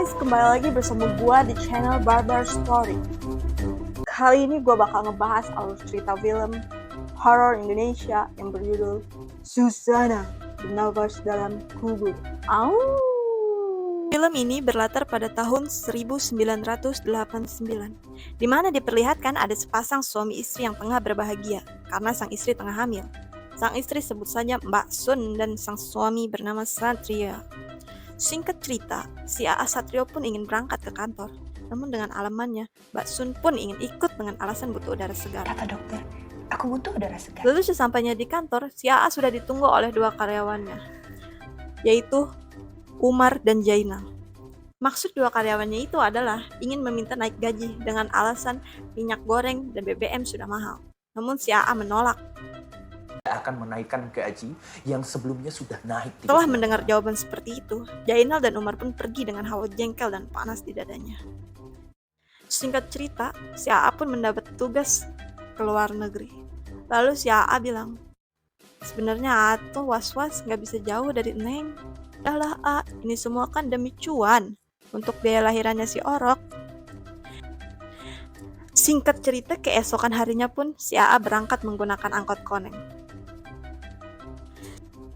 guys, kembali lagi bersama gua di channel Barbar Story. Kali ini gua bakal ngebahas alur cerita film horor Indonesia yang berjudul Susana, The Nafas dalam Kubur. Au. Film ini berlatar pada tahun 1989, di mana diperlihatkan ada sepasang suami istri yang tengah berbahagia karena sang istri tengah hamil. Sang istri sebut saja Mbak Sun dan sang suami bernama Satria. Singkat cerita, si A.A. Satrio pun ingin berangkat ke kantor. Namun dengan alamannya, Mbak Sun pun ingin ikut dengan alasan butuh udara segar. Kata dokter, aku butuh udara segar. Lalu sesampainya di kantor, si A.A. sudah ditunggu oleh dua karyawannya, yaitu Umar dan Jainal. Maksud dua karyawannya itu adalah ingin meminta naik gaji dengan alasan minyak goreng dan BBM sudah mahal. Namun si A.A. menolak. Akan menaikkan gaji yang sebelumnya sudah naik. Setelah mendengar jawaban seperti itu, Jainal dan Umar pun pergi dengan hawa jengkel dan panas di dadanya. Singkat cerita, si A.A. pun mendapat tugas ke luar negeri. Lalu si A.A. bilang, sebenarnya A tuh was-was gak bisa jauh dari Neng. Dahlah A, ini semua kan demi cuan untuk biaya lahirannya si Orok. Singkat cerita, keesokan harinya pun si A.A. berangkat menggunakan angkot koneng.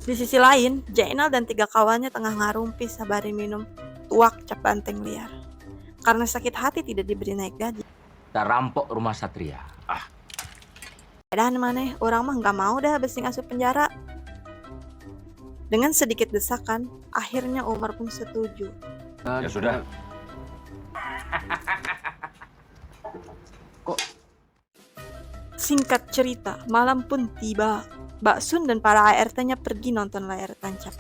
Di sisi lain, Jainal dan tiga kawannya tengah ngarumpi sabari minum tuak cap banteng liar. Karena sakit hati tidak diberi naik gaji. Kita rampok rumah Satria. Dan maneh, orang mah gak mau dah besing asup penjara. Dengan sedikit desakan, akhirnya Umar pun setuju. Ya sudah. Singkat cerita, malam pun tiba. Mbak Sun dan para ART-nya pergi nonton layar tancap.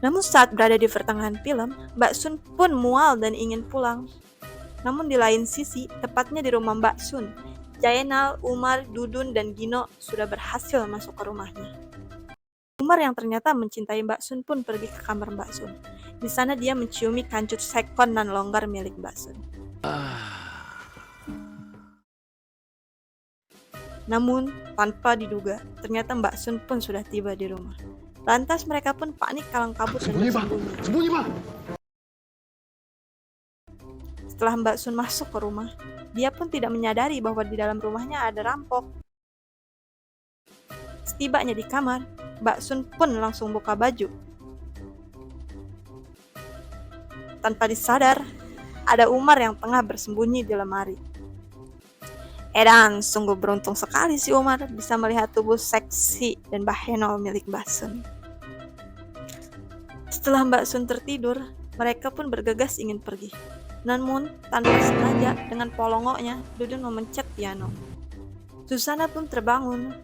Namun saat berada di pertengahan film, Mbak Sun pun mual dan ingin pulang. Namun di lain sisi, tepatnya di rumah Mbak Sun, Jainal, Umar, Dudun, dan Gino sudah berhasil masuk ke rumahnya. Umar yang ternyata mencintai Mbak Sun pun pergi ke kamar Mbak Sun. Di sana dia menciumi kancut sekon dan longgar milik Mbak Sun. Namun, tanpa diduga, ternyata Mbak Sun pun sudah tiba di rumah. Lantas mereka pun panik kalang kabut dan bersembunyi. Setelah Mbak Sun masuk ke rumah, dia pun tidak menyadari bahwa di dalam rumahnya ada rampok. Setibanya di kamar, Mbak Sun pun langsung buka baju. Tanpa disadar, ada Umar yang tengah bersembunyi di lemari. Dan sungguh beruntung sekali si Umar bisa melihat tubuh seksi dan bahenol milik Mbak Sun. Setelah Mbak Sun tertidur, mereka pun bergegas ingin pergi. Namun, tanpa sengaja dengan polongoknya, Dudun memencet piano. Susana pun terbangun.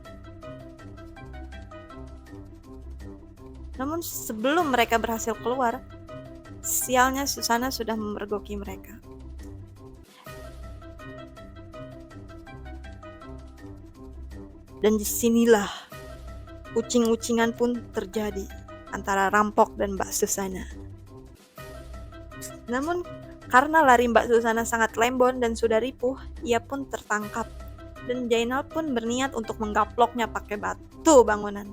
Namun sebelum mereka berhasil keluar, sialnya Susana sudah memergoki mereka. Dan disinilah ucing-ucingan pun terjadi antara rampok dan Mbak Susana. Namun karena lari Mbak Susana sangat lembon dan sudah ripuh, ia pun tertangkap. Dan Jainal pun berniat untuk menggaploknya pakai batu bangunan.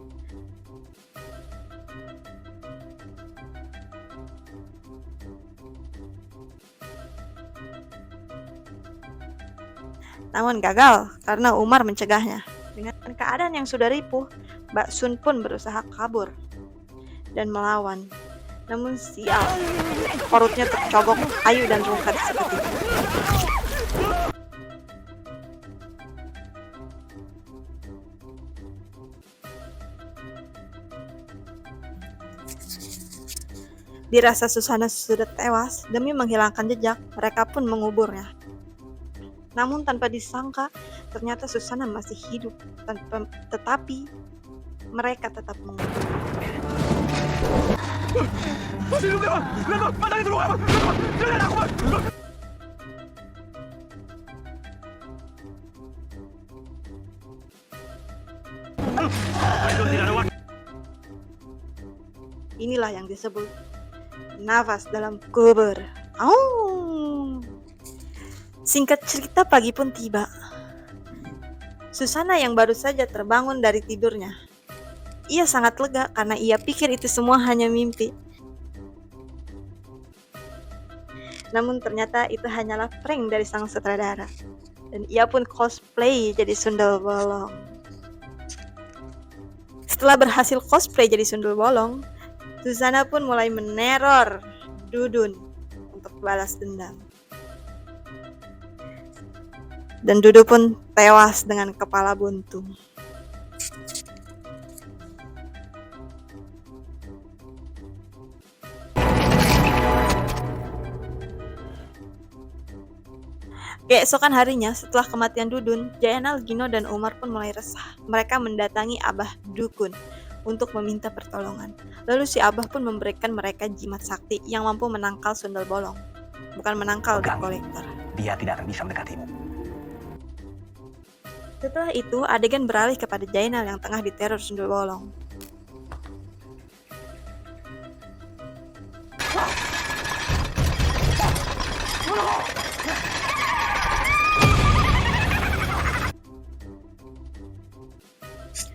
Namun gagal karena Umar mencegahnya. Dengan keadaan yang sudah ripuh, Mbak Sun pun berusaha kabur dan melawan. Namun sial, perutnya tercogok kayu dan rungkat seketika. Dirasa Susana sudah tewas, demi menghilangkan jejak, mereka pun menguburnya. Namun tanpa disangka, ternyata Susana masih hidup, tetapi mereka tetap mengubur. Inilah yang disebut nafas dalam kubur. Singkat cerita, pagi pun tiba. Susana yang baru saja terbangun dari tidurnya. Ia sangat lega karena ia pikir itu semua hanya mimpi. Namun ternyata itu hanyalah prank dari sang sutradara. Dan ia pun cosplay jadi sundel bolong. Setelah berhasil cosplay jadi sundel bolong, Susana pun mulai meneror Dudun untuk balas dendam. Dan Dudu pun tewas dengan kepala buntung. Keesokan harinya, setelah kematian Dudun, Jainal, Gino, dan Umar pun mulai resah. Mereka mendatangi Abah Dukun untuk meminta pertolongan. Lalu si Abah pun memberikan mereka jimat sakti yang mampu menangkal sundel bolong. Bukan menangkal debt collector. Dia tidak akan bisa mendekatimu. Setelah itu, adegan beralih kepada Jainal yang tengah diteror sundel bolong.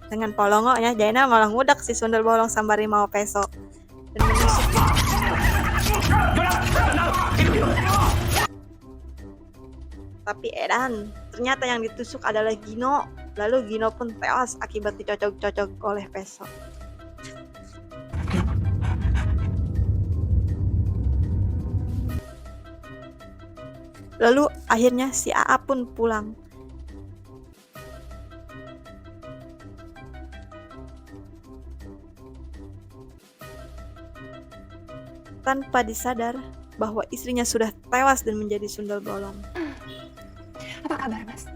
Dengan polongoknya, Jainal malah ngudak si sundel bolong sambari mau peso dan menusuknya. Tapi edan, ternyata yang ditusuk adalah Gino. Lalu Gino pun tewas akibat dicocok-cocok oleh peso. Lalu akhirnya si AA pun pulang. Tanpa disadar bahwa istrinya sudah tewas dan menjadi sundel bolong. Apa kabar, Mas?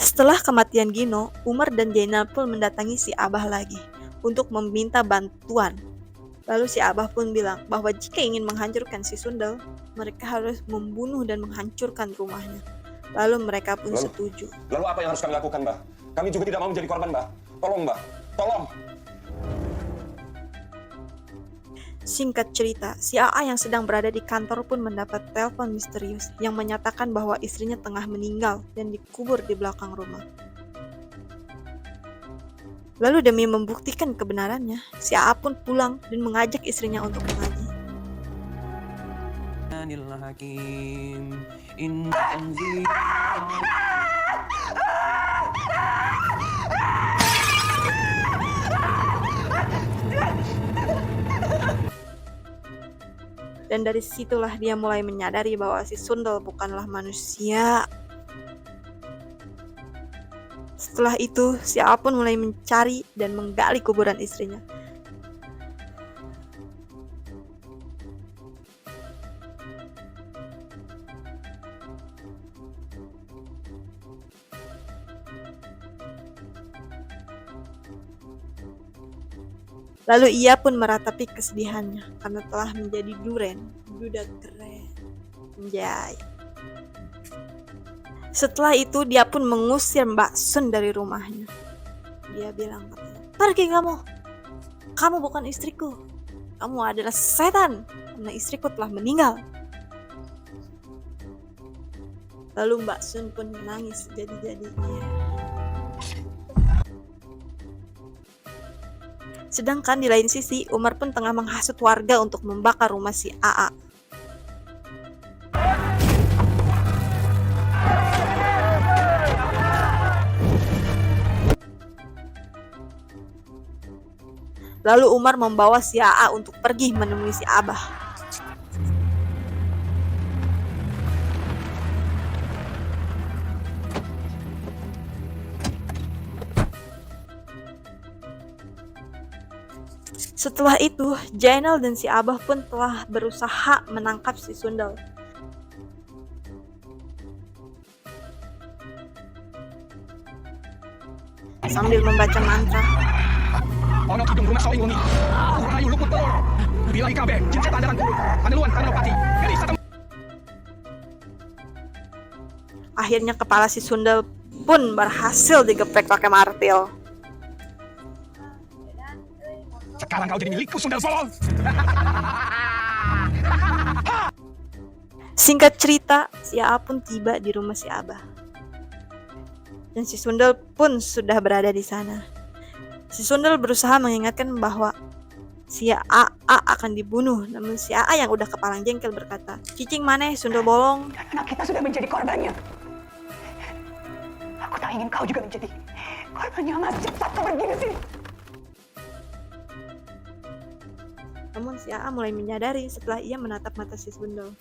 Setelah kematian Gino, Umar dan Jainal pun mendatangi si Abah lagi untuk meminta bantuan. Lalu si Abah pun bilang bahwa jika ingin menghancurkan si sundel, mereka harus membunuh dan menghancurkan rumahnya. Lalu mereka pun setuju. Lalu apa yang harus kami lakukan, Mbah? Kami juga tidak mau menjadi korban, Mbah. Tolong, Mbah. Tolong. Singkat cerita, si AA yang sedang berada di kantor pun mendapat telepon misterius yang menyatakan bahwa istrinya tengah meninggal dan dikubur di belakang rumah. Lalu demi membuktikan kebenarannya, si AA pun pulang dan mengajak istrinya untuk mengaji. Dan dari situlah dia mulai menyadari bahwa si sundel bukanlah manusia. Setelah itu, si A pun mulai mencari dan menggali kuburan istrinya. Lalu ia pun meratapi kesedihannya karena telah menjadi duda keren. Anjay. Setelah itu dia pun mengusir Mbak Sun dari rumahnya. Dia bilang katanya, "Pergi kamu. Kamu bukan istriku. Kamu adalah setan karena istriku telah meninggal." Lalu Mbak Sun pun menangis jadi-jadinya. Sedangkan di lain sisi, Umar pun tengah menghasut warga untuk membakar rumah si AA. Lalu Umar membawa si AA untuk pergi menemui si Abah. Setelah itu, Jainal dan si Abah pun telah berusaha menangkap si sundel. Sambil membaca mantra. Ono kidung rumah soing wengi. Rayu luput telur. Bilai kabeh, cincet andalan turun. Paneluan tanah pati. Geri satem. Akhirnya kepala si sundel pun berhasil digeprek pakai martil. Sekarang kau jadi milikku, sundel bolong. Singkat cerita, si AA pun tiba di rumah si Abah. Dan si sundel pun sudah berada di sana. Si Sundel berusaha mengingatkan bahwa si AA akan dibunuh, namun si AA yang udah kepalang jengkel berkata, "Cicing maneh Sundel bolong." Anak kita sudah menjadi korbannya. Aku tak ingin kau juga menjadi korbannya, Mas. Cepat kau pergi dari sini. Namun si AA mulai menyadari setelah ia menatap mata si Sundel.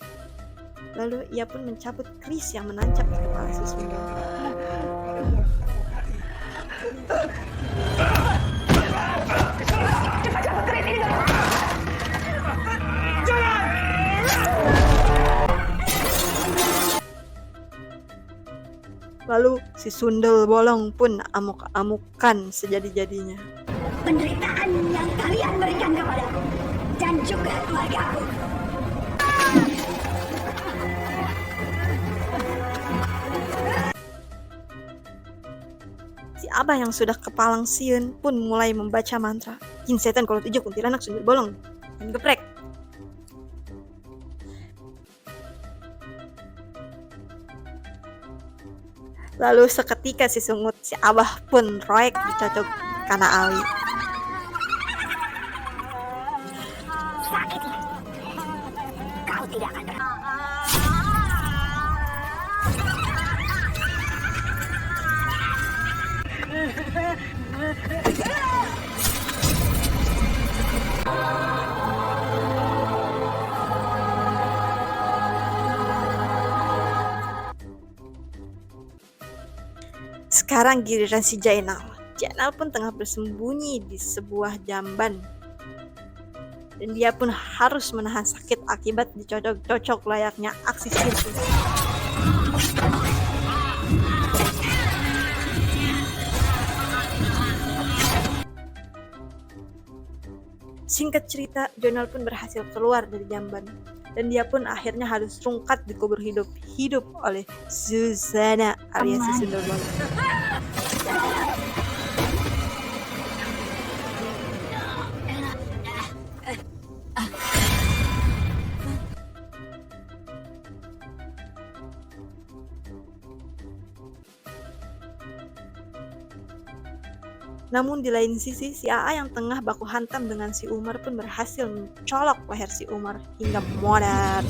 Lalu ia pun mencabut keris yang menancap di kepala si Sundel. Lalu si Sundel bolong pun amuk-amukan sejadi-jadinya. Penderitaan yang kalian berikan kepadaku dan juga keluargaku. Si Abah yang sudah kepalang siun pun mulai membaca mantra. Jin setan kolot ijo kuntilanak Sundel bolong. Dan geprek. Lalu seketika si sungut si Abah pun roek dicocok kana Ali. Sakit. Kau tidak akan Sekarang giliran si Jainal. Jainal pun tengah bersembunyi di sebuah jamban. Dan dia pun harus menahan sakit akibat dicocok-cocok layaknya aksi sirkus. Singkat cerita, Jainal pun berhasil keluar dari jamban. Dan dia pun akhirnya harus rungkat dikubur hidup oleh Susana alias si Sundel bolong. Namun di lain sisi, si AA yang tengah baku hantam dengan si Umar pun berhasil mencolok leher si Umar hingga modar.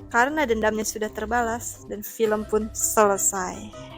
Karena dendamnya sudah terbalas dan film pun selesai.